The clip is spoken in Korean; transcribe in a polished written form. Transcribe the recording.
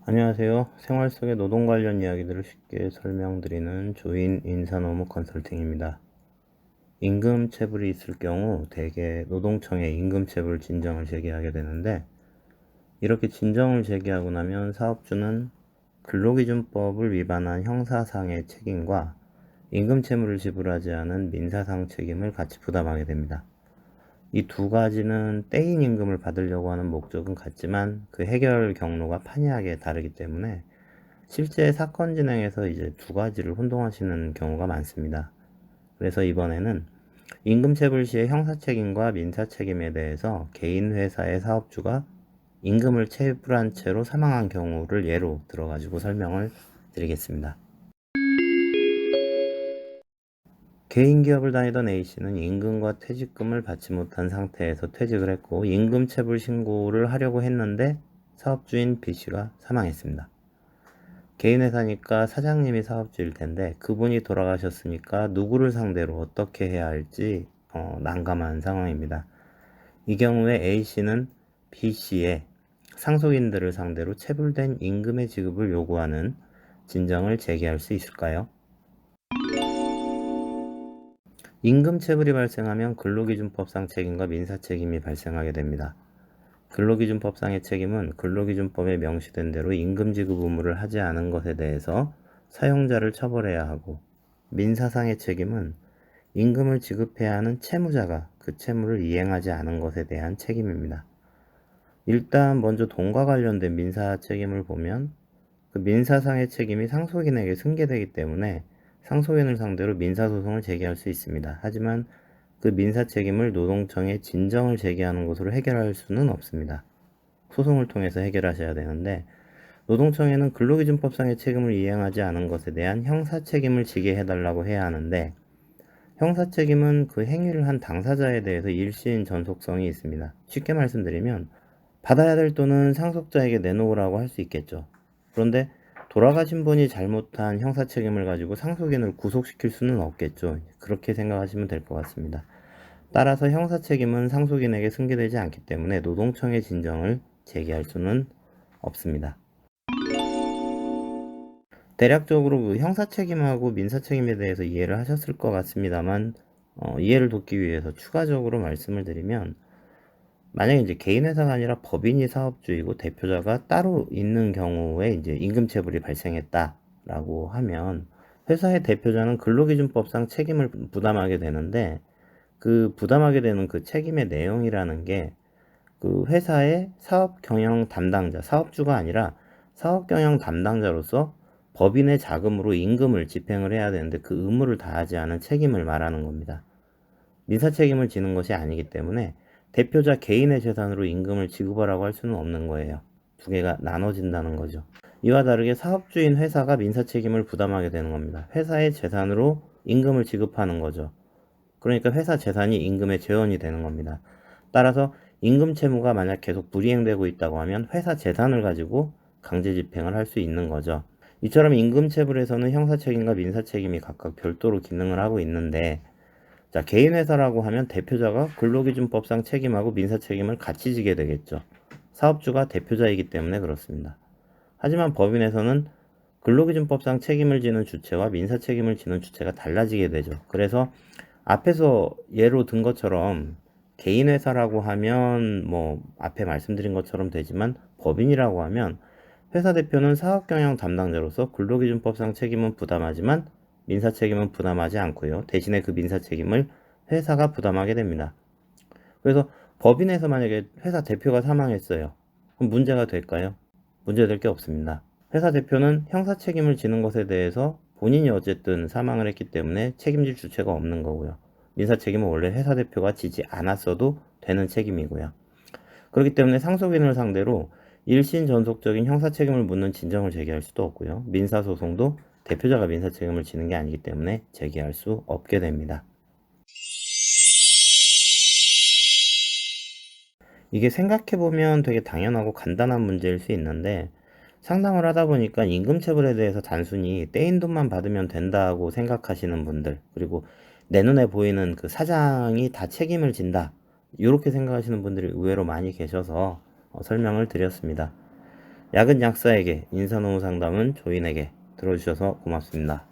안녕하세요. 생활 속의 노동 관련 이야기들을 쉽게 설명드리는 조인 인사노무 컨설팅입니다. 임금체불이 있을 경우 대개 노동청에 임금체불 진정을 제기하게 되는데, 이렇게 진정을 제기하고 나면 사업주는 근로기준법을 위반한 형사상의 책임과 임금체불을 지불하지 않은 민사상 책임을 같이 부담하게 됩니다. 이 두 가지는 떼인 임금을 받으려고 하는 목적은 같지만 그 해결 경로가 판이하게 다르기 때문에 실제 사건 진행에서 이제 두 가지를 혼동하시는 경우가 많습니다. 그래서 이번에는 임금체불 시의 형사책임과 민사책임에 대해서 개인 회사의 사업주가 임금을 체불한 채로 사망한 경우를 예로 들어가지고 설명을 드리겠습니다. 개인 기업을 다니던 A씨는 임금과 퇴직금을 받지 못한 상태에서 퇴직을 했고 임금체불 신고를 하려고 했는데 사업주인 B씨가 사망했습니다. 개인 회사니까 사장님이 사업주일 텐데 그분이 돌아가셨으니까 누구를 상대로 어떻게 해야 할지 난감한 상황입니다. 이 경우에 A씨는 B씨의 상속인들을 상대로 체불된 임금의 지급을 요구하는 진정을 제기할 수 있을까요? 임금체불이 발생하면 근로기준법상 책임과 민사책임이 발생하게 됩니다. 근로기준법상의 책임은 근로기준법에 명시된 대로 임금 지급 의무를 하지 않은 것에 대해서 사용자를 처벌해야 하고, 민사상의 책임은 임금을 지급해야 하는 채무자가 그 채무를 이행하지 않은 것에 대한 책임입니다. 일단 먼저 돈과 관련된 민사 책임을 보면 그 민사상의 책임이 상속인에게 승계되기 때문에 상속인을 상대로 민사소송을 제기할 수 있습니다. 하지만 그 민사 책임을 노동청에 진정을 제기하는 것으로 해결할 수는 없습니다. 소송을 통해서 해결하셔야 되는데, 노동청에는 근로기준법상의 책임을 이행하지 않은 것에 대한 형사 책임을 지게 해달라고 해야 하는데, 형사 책임은 그 행위를 한 당사자에 대해서 일시인 전속성이 있습니다. 쉽게 말씀드리면 받아야 될 돈은 상속자에게 내놓으라고 할 수 있겠죠. 그런데 돌아가신 분이 잘못한 형사 책임을 가지고 상속인을 구속시킬 수는 없겠죠. 그렇게 생각하시면 될 것 같습니다. 따라서 형사 책임은 상속인에게 승계되지 않기 때문에 노동청의 진정을 제기할 수는 없습니다. 대략적으로 그 형사 책임하고 민사 책임에 대해서 이해를 하셨을 것 같습니다만, 이해를 돕기 위해서 추가적으로 말씀을 드리면, 만약에 이제 개인 회사가 아니라 법인이 사업주이고 대표자가 따로 있는 경우에 이제 임금체불이 발생했다라고 하면 회사의 대표자는 근로기준법상 책임을 부담하게 되는데, 그 부담하게 되는 그 책임의 내용이라는 게 그 회사의 사업 경영 담당자, 사업주가 아니라 사업 경영 담당자로서 법인의 자금으로 임금을 집행을 해야 되는데 그 의무를 다하지 않은 책임을 말하는 겁니다. 민사 책임을 지는 것이 아니기 때문에 대표자 개인의 재산으로 임금을 지급하라고 할 수는 없는 거예요. 두 개가 나눠진다는 거죠. 이와 다르게 사업주인 회사가 민사 책임을 부담하게 되는 겁니다. 회사의 재산으로 임금을 지급하는 거죠. 그러니까 회사 재산이 임금의 재원이 되는 겁니다. 따라서 임금 채무가 만약 계속 불이행되고 있다고 하면 회사 재산을 가지고 강제 집행을 할 수 있는 거죠. 이처럼 임금체불에서는 형사책임과 민사책임이 각각 별도로 기능을 하고 있는데, 자, 개인 회사라고 하면 대표자가 근로기준법상 책임하고 민사책임을 같이 지게 되겠죠. 사업주가 대표자이기 때문에 그렇습니다. 하지만 법인에서는 근로기준법상 책임을 지는 주체와 민사책임을 지는 주체가 달라지게 되죠. 그래서 앞에서 예로 든 것처럼 개인 회사라고 하면 뭐 앞에 말씀드린 것처럼 되지만, 법인이라고 하면 회사 대표는 사업 경영 담당자로서 근로기준법상 책임은 부담하지만 민사 책임은 부담하지 않고요. 대신에 그 민사 책임을 회사가 부담하게 됩니다. 그래서 법인에서 만약에 회사 대표가 사망했어요. 그럼 문제가 될까요? 문제될 게 없습니다. 회사 대표는 형사 책임을 지는 것에 대해서 본인이 어쨌든 사망을 했기 때문에 책임질 주체가 없는 거고요. 민사 책임은 원래 회사 대표가 지지 않았어도 되는 책임이고요. 그렇기 때문에 상속인을 상대로 일신 전속적인 형사 책임을 묻는 진정을 제기할 수도 없고요. 민사 소송도 대표자가 민사 책임을 지는 게 아니기 때문에 제기할 수 없게 됩니다. 이게 생각해보면 되게 당연하고 간단한 문제일 수 있는데, 상담을 하다 보니까 임금체불에 대해서 단순히 떼인 돈만 받으면 된다고 생각하시는 분들, 그리고 내 눈에 보이는 그 사장이 다 책임을 진다, 이렇게 생각하시는 분들이 의외로 많이 계셔서 설명을 드렸습니다. 약은 약사에게, 인사노후 상담은 조인에게 들어주셔서 고맙습니다.